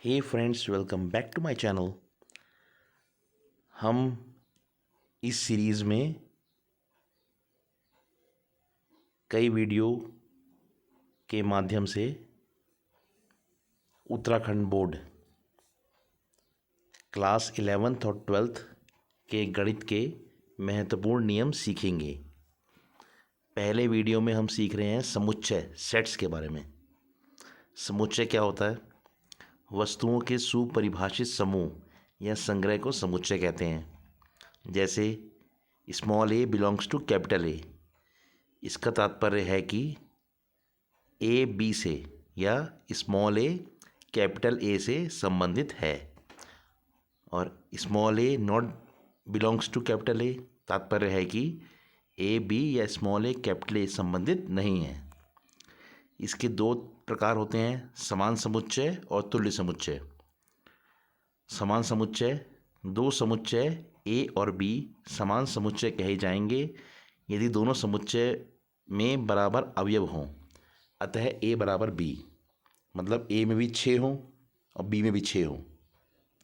Hey friends, welcome back to my channel. हम इस series में कई वीडियो के माध्यम से उत्तराखंड बोर्ड क्लास 11th और 12th के गणित के महत्वपूर्ण नियम सीखेंगे। पहले वीडियो में हम सीख रहे हैं समुच्चय सेट्स के बारे में। समुच्चय क्या होता है? वस्तुओं के सुपरिभाषित समूह या संग्रह को समुच्चय कहते हैं। जैसे small A belongs to capital A, इसका तात्पर्य है कि ए बी से या स्मॉल ए कैपिटल ए से संबंधित है, और small A not belongs to capital A तात्पर्य है कि ए बी या स्मॉल ए कैपिटल ए संबंधित नहीं है। इसके दो प्रकार होते हैं, समान समुच्चय और तुल्य समुच्चय। समान समुच्चय, दो समुच्चय ए और बी समान समुच्चय कहे जाएंगे यदि दोनों समुच्चय में बराबर अवयव हों। अतः ए बराबर बी, मतलब ए में भी 6 हों और बी में भी 6 हों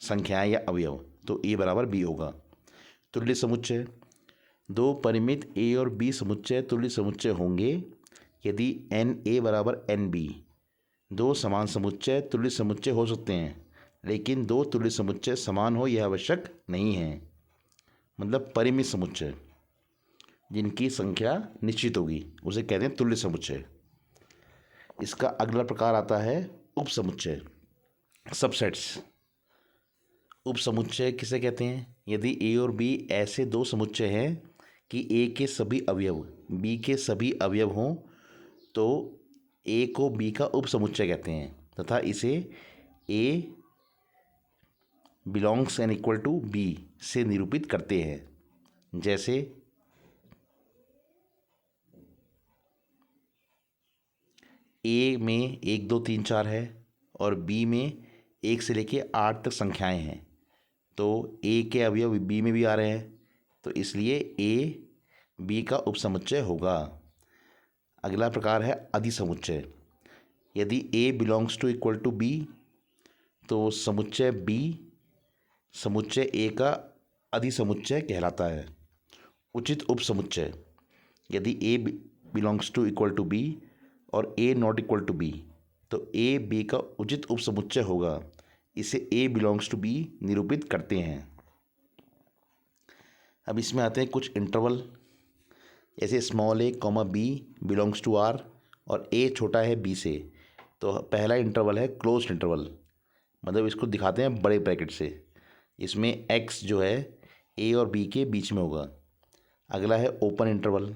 संख्याएं या अवयव, तो ए बराबर बी होगा। तुल्य समुच्चय, दो परिमित ए और बी समुच्चय तुल्य समुच्चय होंगे यदि एन ए बराबर एन बी। दो समान समुच्चय तुल्य समुच्चय हो सकते हैं, लेकिन दो तुल्य समुच्चय समान हो यह आवश्यक नहीं है। मतलब परिमित समुच्चय जिनकी संख्या निश्चित होगी उसे कहते हैं तुल्य समुच्चय। इसका अगला प्रकार आता है उपसमुच्चय, सबसेट्स। उपसमुच्चय किसे कहते हैं? यदि ए और बी ऐसे दो समुच्चय हैं कि ए के सभी अवयव बी के सभी अवयव हों तो ए को बी का उपसमुच्चय कहते हैं तथा इसे A belongs an equal to B से निरूपित करते हैं। जैसे ए में 1 2 3 4 है और बी में 1 से लेके 8 तक संख्याएं हैं, तो ए के अवयव बी में भी आ रहे हैं, तो इसलिए ए बी का उपसमुच्चय होगा। अगला प्रकार है अधिसमुच्चय। यदि A belongs to equal to B तो समुच्चय बी समुच्चय ए का अधिसमुच्चय कहलाता है। उचित उपसमुच्चय, यदि A belongs to equal to B और A not equal to B तो ए बी का उचित उपसमुच्चय होगा। इसे ए बिलोंग्स टू बी निरूपित करते हैं। अब इसमें आते हैं कुछ इंटरवल, जैसे small A comma B belongs to R और ए छोटा है बी से, तो पहला इंटरवल है क्लोज्ड इंटरवल, मतलब इसको दिखाते हैं बड़े ब्रैकेट से। इसमें एक्स जो है ए और बी के बीच में होगा। अगला है ओपन इंटरवल,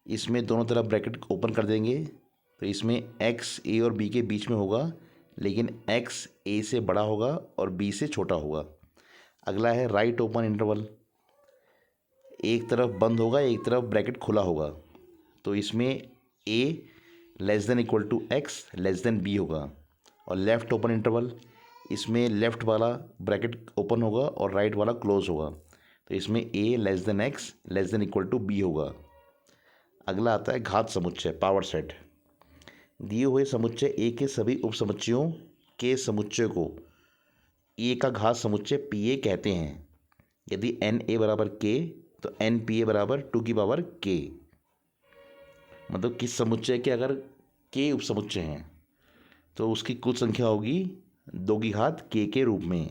इसमें दोनों तरफ ब्रैकेट ओपन कर देंगे, तो इसमें एक्स ए और बी के बीच में होगा, लेकिन एक्स ए से बड़ा होगा और बी से छोटा होगा। अगला है राइट ओपन इंटरवल, एक तरफ बंद होगा एक तरफ ब्रैकेट खुला होगा, तो इसमें A less than equal to X less than B होगा। और लेफ़्ट ओपन इंटरवल, इसमें लेफ़्ट वाला ब्रैकेट ओपन होगा और राइट वाला क्लोज होगा, तो इसमें A less than X less than equal to B होगा। अगला आता है घात समुच्चय, पावर सेट। दिए हुए समुच्चय ए के सभी उपसमुच्चयों के समुच्चय को ए का घात समुच्चय पी ए कहते हैं। यदि एन ए बराबर के तो एन पी ए बराबर 2 की पावर के। मतलब किस समुच्चय के अगर के उपसमुच्चय हैं तो उसकी कुल संख्या होगी 2 की घात के रूप में।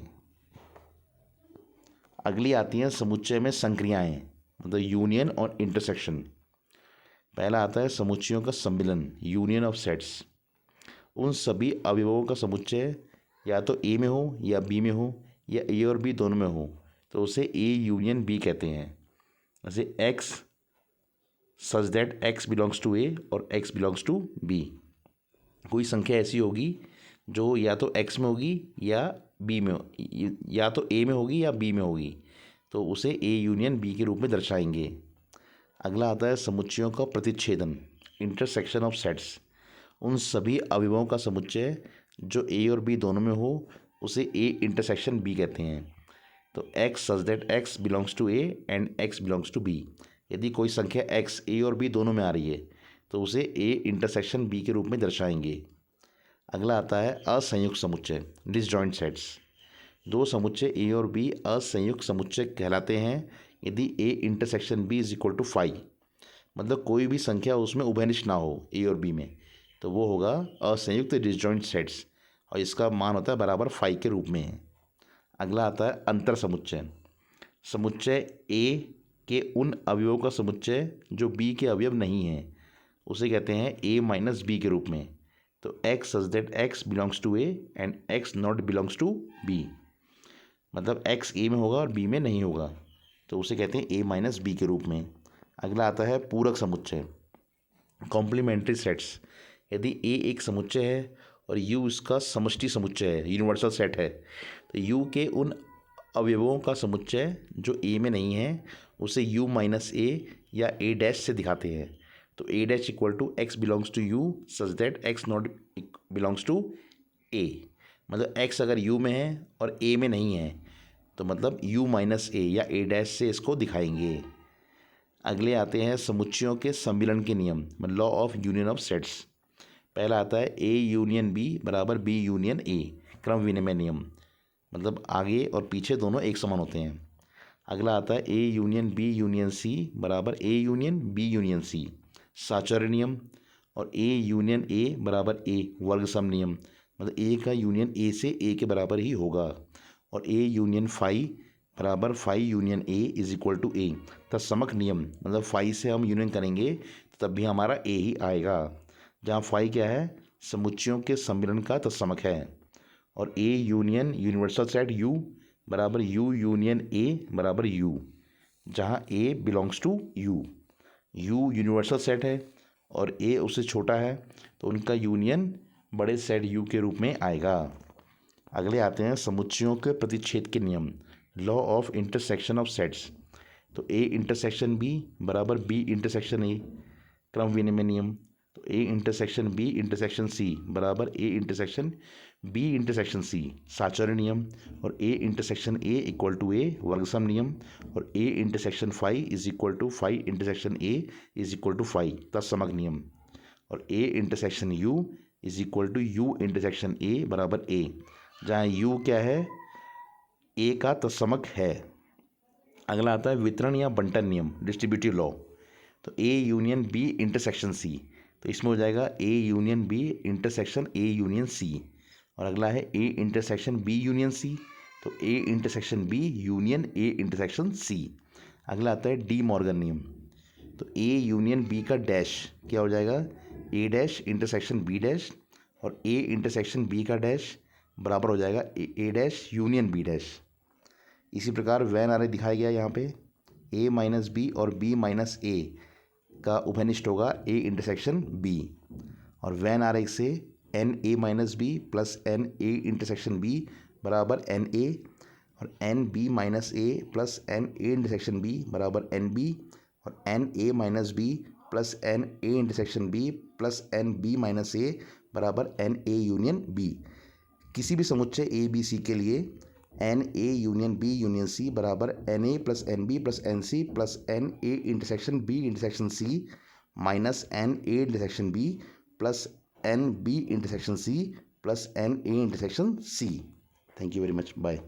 अगली आती हैं समुच्चय में संक्रियाएं, मतलब यूनियन और इंटरसेक्शन। पहला आता है समुच्चयों का सम्मिलन, यूनियन ऑफ सेट्स। उन सभी अवयवों का समुच्चय या तो ए में हो या बी में हो या ए और बी दोनों में हो तो उसे ए यूनियन बी कहते हैं। जैसे X such that X belongs to A और एक्स बिलोंग्स टू बी। कोई संख्या ऐसी होगी जो या तो एक्स में होगी या बी में, या तो ए में होगी या बी में होगी, तो उसे ए यूनियन बी के रूप में दर्शाएंगे। अगला आता है समुच्चयों का प्रतिच्छेदन, इंटरसेक्शन ऑफ सेट्स। उन सभी अवयवों का समुच्चय जो ए और बी दोनों में हो उसे ए इंटरसेक्शन बी कहते हैं। तो X such that X belongs to A and X belongs to B. यदि कोई संख्या एक्स ए और बी दोनों में आ रही है तो उसे ए इंटरसेक्शन बी के रूप में दर्शाएंगे। अगला आता है असंयुक्त समुच्चय, डिसजॉइंट सेट्स। दो समुच्चय ए और बी असंयुक्त समुच्चय कहलाते हैं यदि A intersection B is equal to 5, मतलब कोई भी संख्या उसमें उभयनिष्ठ ना हो ए और बी में, तो वो होगा असंयुक्त डिसजॉइंट सेट्स, और इसका मान होता है बराबर 5 के रूप में है। अगला आता है अंतर समुच्चय। समुच्चय ए के उन अवयवों का समुच्चय जो बी के अवयव नहीं हैं, उसे कहते हैं ए माइनस बी के रूप में। तो X such that X belongs to A and X not belongs to B, मतलब एक्स ए में होगा और बी में नहीं होगा, तो उसे कहते हैं ए माइनस बी के रूप में। अगला आता है पूरक समुच्चय, कॉम्प्लीमेंट्री सेट्स। यदि ए एक समुच्चय है और यू इसका समष्टि समुच्चय है, यूनिवर्सल सेट है, तो यू के उन अवयवों का समुच्चय जो ए में नहीं है उसे यू माइनस ए या ए डैश से दिखाते हैं। तो A dash equal to X belongs to U such that X not belongs to A, मतलब एक्स अगर यू में है और ए में नहीं है तो मतलब यू माइनस ए या ए डैश से इसको दिखाएंगे। अगले आते हैं समुच्चयों के सम्मिलन के नियम, मतलब law of union of sets. पहला आता है ए यूनियन बी बराबर बी यूनियन ए, क्रम विनिमय नियम, मतलब आगे और पीछे दोनों एक समान होते हैं। अगला आता है A union B union C बराबर A union B union C, साचर्य नियम। और ए यूनियन ए बराबर ए, वर्ग सम नियम, मतलब ए का यूनियन ए से ए के बराबर ही होगा। और ए यूनियन फाई बराबर phi union A is equal to A, तत्समक नियम, मतलब फाई से हम यूनियन करेंगे तो तब भी हमारा ए ही आएगा, जहाँ फाई क्या है, समुच्चयों के सम्मिलन का तत्समक है। और A union universal set U बराबर यू यूनियन ए बराबर यू, जहाँ A belongs to U. U universal set है और ए उससे छोटा है, तो उनका यूनियन बड़े सेट यू के रूप में आएगा। अगले आते हैं समुच्चयों के प्रतिच्छेद के नियम, law of intersection of sets. तो ए इंटरसेक्शन बी बराबर बी इंटरसेक्शन ए, क्रम विनिमय नियम। तो A intersection B intersection C बराबर A intersection B intersection C, साचर्य नियम। और A intersection A equal to A, वर्गसम नियम। और A intersection phi is equal to phi intersection A is equal to phi, तत्समक नियम। और A intersection U is equal to U intersection A बराबर ए, जहाँ यू क्या है, ए का तत्समक है। अगला आता है वितरण या बंटन नियम, डिस्ट्रीब्यूटिव लॉ। तो A union B intersection C, तो इसमें हो जाएगा A union B intersection A union C. और अगला है A intersection B union C, तो A intersection B union A intersection C. अगला आता है डी मॉर्गन नियम। तो ए यूनियन बी का डैश क्या हो जाएगा, A dash intersection B dash, और ए इंटरसेक्शन बी का डैश बराबर हो जाएगा A dash union B dash. इसी प्रकार वैन आरेख दिखाया गया यहाँ पे, ए माइनस बी और बी माइनस ए का उभयनिष्ठ होगा ए इंटरसेक्शन बी। और वैन आरेख से n A minus B plus n A intersection B बराबर एन ए, और n B minus A plus n A intersection B बराबर एन बी, और n A minus B plus n A intersection B plus n B minus A बराबर n A union B. किसी भी समुच्चय A B C के लिए n A union B union C बराबर n A plus n B plus n C plus n A intersection B intersection C minus n A intersection B plus n B intersection C plus n A intersection C. Thank you very much, bye.